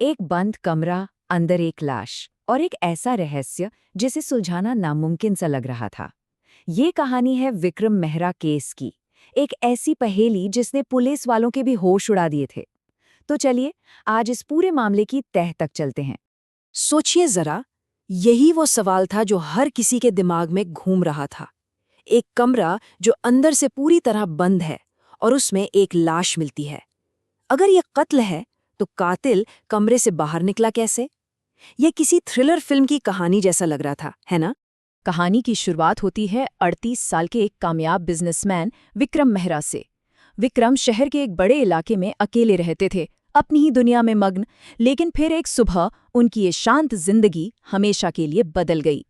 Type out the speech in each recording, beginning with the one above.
एक बंद कमरा, अंदर एक लाश और एक ऐसा रहस्य जिसे सुलझाना नामुमकिन सा लग रहा था। ये कहानी है विक्रम मेहरा केस की, एक ऐसी पहेली जिसने पुलिस वालों के भी होश उड़ा दिए थे। तो चलिए, आज इस पूरे मामले की तह तक चलते हैं। सोचिए जरा, यही वो सवाल था जो हर किसी के दिमाग में घूम रहा था। एक कमरा जो अंदर से पूरी तरह बंद है और उसमें एक लाश मिलती है। अगर ये कत्ल है तो कातिल कमरे से बाहर निकला कैसे? यह किसी थ्रिलर फिल्म की कहानी जैसा लग रहा था, है ना? कहानी की शुरुआत होती है 38 साल के एक कामयाब बिजनेसमैन विक्रम मेहरा से। विक्रम शहर के एक बड़े इलाके में अकेले रहते थे, अपनी ही दुनिया में मग्न। लेकिन फिर एक सुबह उनकी ये शांत जिंदगी हमेशा के लिए बदल गई।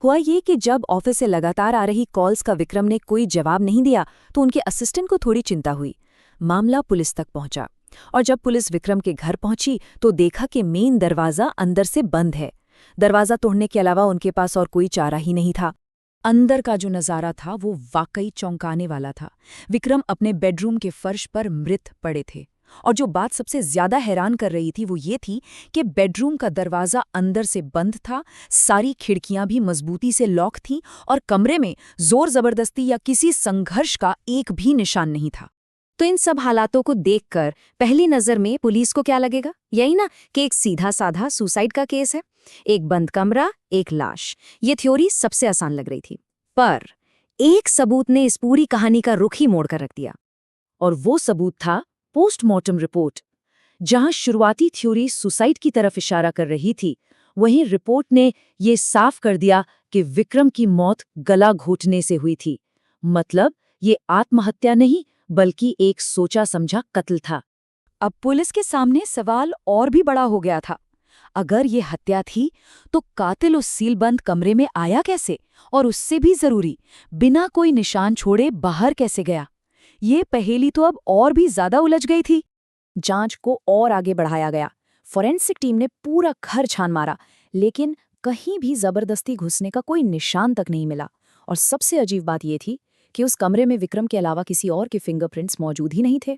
हुआ ये कि जब ऑफिस से लगातार आ रही कॉल्स का विक्रम ने कोई जवाब नहीं दिया तो उनके असिस्टेंट को थोड़ी चिंता हुई। मामला पुलिस तक पहुंचा और जब पुलिस विक्रम के घर पहुंची तो देखा कि मेन दरवाजा अंदर से बंद है। दरवाजा तोड़ने के अलावा उनके पास और कोई चारा ही नहीं था। अंदर का जो नज़ारा था वो वाकई चौंकाने वाला था। विक्रम अपने बेडरूम के फर्श पर मृत पड़े थे, और जो बात सबसे ज्यादा हैरान कर रही थी वो ये थी कि बेडरूम का दरवाजा अंदर से बंद था, सारी खिड़कियां भी मजबूती से लॉक थीं और कमरे में जोर जबरदस्ती या किसी संघर्ष का एक भी निशान नहीं था। तो इन सब हालातों को देखकर पहली नजर में पुलिस को क्या लगेगा? यही ना कि एक सीधा साधा सुसाइड का केस है। एक बंद कमरा, एक लाश। ये थ्योरी सबसे आसान लग रही थी। पर एक सबूत ने इस पूरी कहानी का रुख ही मोड़कर रख दिया। और वो सबूत था पोस्टमार्टम रिपोर्ट। जहां शुरुआती थ्योरी सुसाइड की तरफ इशारा कर रही थी, वहीं रिपोर्ट ने ये साफ कर दिया कि विक्रम की मौत गला घोटने से हुई थी। मतलब ये आत्महत्या नहीं बल्कि एक सोचा समझा कत्ल था। अब पुलिस के सामने सवाल और भी बड़ा हो गया था। अगर ये हत्या थी तो कातिल उस सीलबंद कमरे में आया कैसे, और उससे भी जरूरी बिना कोई निशान छोड़े बाहर कैसे गया? ये पहेली तो अब और भी ज्यादा उलझ गई थी। जांच को और आगे बढ़ाया गया। फोरेंसिक टीम ने पूरा घर छान मारा, लेकिन कहीं भी जबरदस्ती घुसने का कोई निशान तक नहीं मिला। और सबसे अजीब बात यह थी कि उस कमरे में विक्रम के अलावा किसी और के फिंगरप्रिंट्स मौजूद ही नहीं थे।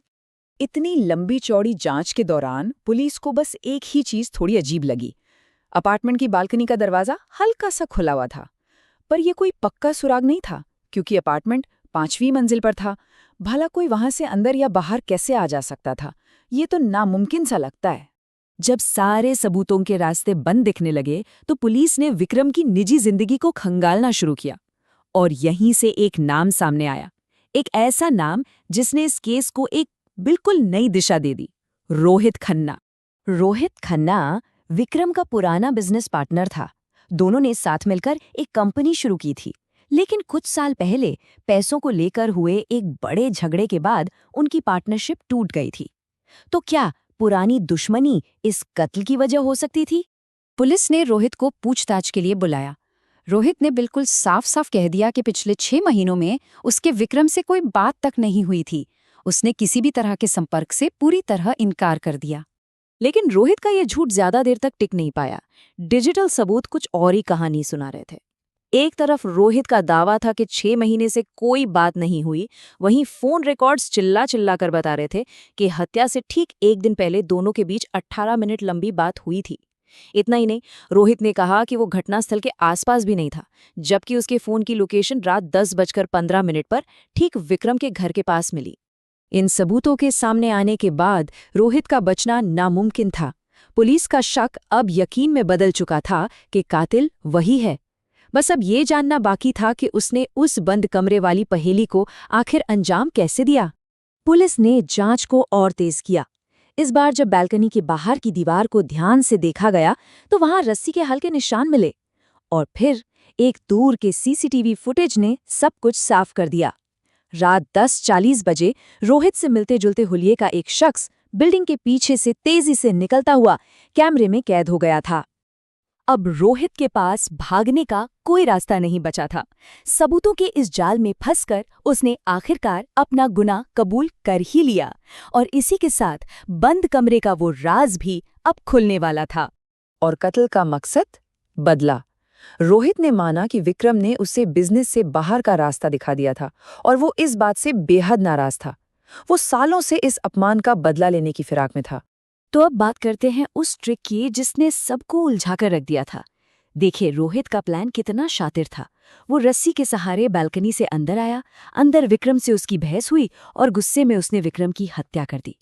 इतनी लंबी चौड़ी जांच के दौरान पुलिस को बस एक ही चीज थोड़ी अजीब लगी। अपार्टमेंट की बालकनी का दरवाजा हल्का सा खुला हुआ था, पर यह कोई पक्का सुराग नहीं था क्योंकि अपार्टमेंट 5वीं मंजिल पर था। भला कोई वहां से अंदर या बाहर कैसे आ जा सकता था? ये तो नामुमकिन सा लगता है। जब सारे सबूतों के रास्ते बंद दिखने लगे तो पुलिस ने विक्रम की निजी जिंदगी को खंगालना शुरू किया। और यहीं से एक नाम सामने आया, एक ऐसा नाम जिसने इस केस को एक बिल्कुल नई दिशा दे दी। रोहित खन्ना। रोहित खन्ना विक्रम का पुराना बिजनेस पार्टनर था। दोनों ने साथ मिलकर एक कंपनी शुरू की थी। लेकिन कुछ साल पहले पैसों को लेकर हुए एक बड़े झगड़े के बाद उनकी पार्टनरशिप टूट गई थी। तो क्या पुरानी दुश्मनी इस कत्ल की वजह हो सकती थी? पुलिस ने रोहित को पूछताछ के लिए बुलाया। रोहित ने बिल्कुल साफ साफ कह दिया कि पिछले 6 महीनों में उसके विक्रम से कोई बात तक नहीं हुई थी। उसने किसी भी तरह के संपर्क से पूरी तरह इनकार कर दिया। लेकिन रोहित का यह झूठ ज्यादा देर तक टिक नहीं पाया। डिजिटल सबूत कुछ और ही कहानी सुना रहे थे। एक तरफ रोहित का दावा था कि 6 महीने से कोई बात नहीं हुई, वहीं फोन रिकॉर्ड्स चिल्ला चिल्ला कर बता रहे थे कि हत्या से ठीक एक दिन पहले दोनों के बीच 18 मिनट लंबी बात हुई थी। इतना ही नहीं, रोहित ने कहा कि वो घटनास्थल के आसपास भी नहीं था, जबकि उसके फोन की लोकेशन रात 10:15 पर ठीक विक्रम के घर के पास मिली। इन सबूतों के सामने आने के बाद रोहित का बचना नामुमकिन था। पुलिस का शक अब यकीन में बदल चुका था कि कातिल वही है। बस अब ये जानना बाकी था कि उसने उस बंद कमरे वाली पहेली को आखिर अंजाम कैसे दिया। पुलिस ने जांच को और तेज किया। इस बार जब बालकनी के बाहर की दीवार को ध्यान से देखा गया तो वहां रस्सी के हल्के निशान मिले। और फिर एक दूर के सीसीटीवी फुटेज ने सब कुछ साफ कर दिया। रात 10:40 बजे रोहित से मिलते जुलते हुलिये का एक शख्स बिल्डिंग के पीछे से तेजी से निकलता हुआ कैमरे में कैद हो गया था। अब रोहित के पास भागने का कोई रास्ता नहीं बचा था। सबूतों के इस जाल में फंसकर उसने आखिरकार अपना गुनाह कबूल कर ही लिया, और इसी के साथ बंद कमरे का वो राज भी अब खुलने वाला था। और कत्ल का मकसद? बदला। रोहित ने माना कि विक्रम ने उसे बिजनेस से बाहर का रास्ता दिखा दिया था और वो इस बात से बेहद नाराज था। वो सालों से इस अपमान का बदला लेने की फिराक में था। तो अब बात करते हैं उस ट्रिक की जिसने सबको उलझाकर रख दिया था। देखिए, रोहित का प्लान कितना शातिर था। वो रस्सी के सहारे बालकनी से अंदर आया, अंदर विक्रम से उसकी बहस हुई और गुस्से में उसने विक्रम की हत्या कर दी।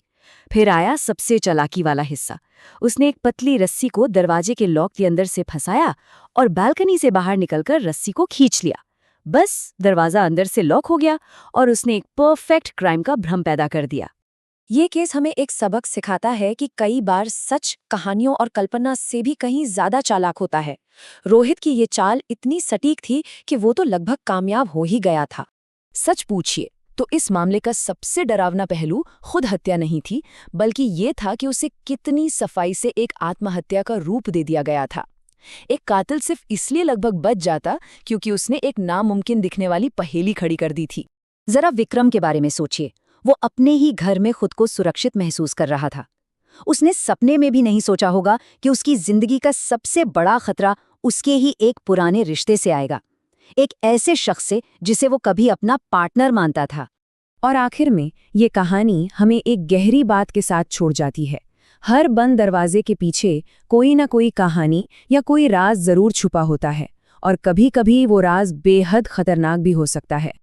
फिर आया सबसे चालाकी वाला हिस्सा। उसने एक पतली रस्सी को दरवाजे के लॉक के अंदर से फंसाया और बालकनी से बाहर निकलकर रस्सी को खींच लिया। बस दरवाजा अंदर से लॉक हो गया और उसने एक परफेक्ट क्राइम का भ्रम पैदा कर दिया। ये केस हमें एक सबक सिखाता है कि कई बार सच कहानियों और कल्पना से भी कहीं ज्यादा चालाक होता है। रोहित की ये चाल इतनी सटीक थी कि वो तो लगभग कामयाब हो ही गया था। सच पूछिए तो इस मामले का सबसे डरावना पहलू खुद हत्या नहीं थी, बल्कि ये था कि उसे कितनी सफाई से एक आत्महत्या का रूप दे दिया गया था। एक कातिल सिर्फ इसलिए लगभग बच जाता क्योंकि उसने एक नामुमकिन दिखने वाली पहेली खड़ी कर दी थी। जरा विक्रम के बारे में सोचिए। वो अपने ही घर में खुद को सुरक्षित महसूस कर रहा था। उसने सपने में भी नहीं सोचा होगा कि उसकी जिंदगी का सबसे बड़ा खतरा उसके ही एक पुराने रिश्ते से आएगा, एक ऐसे शख्स से जिसे वो कभी अपना पार्टनर मानता था। और आखिर में ये कहानी हमें एक गहरी बात के साथ छोड़ जाती है। हर बंद दरवाजे के पीछे कोई ना कोई कहानी या कोई राज जरूर छुपा होता है, और कभी-कभी वो राज बेहद खतरनाक भी हो सकता है।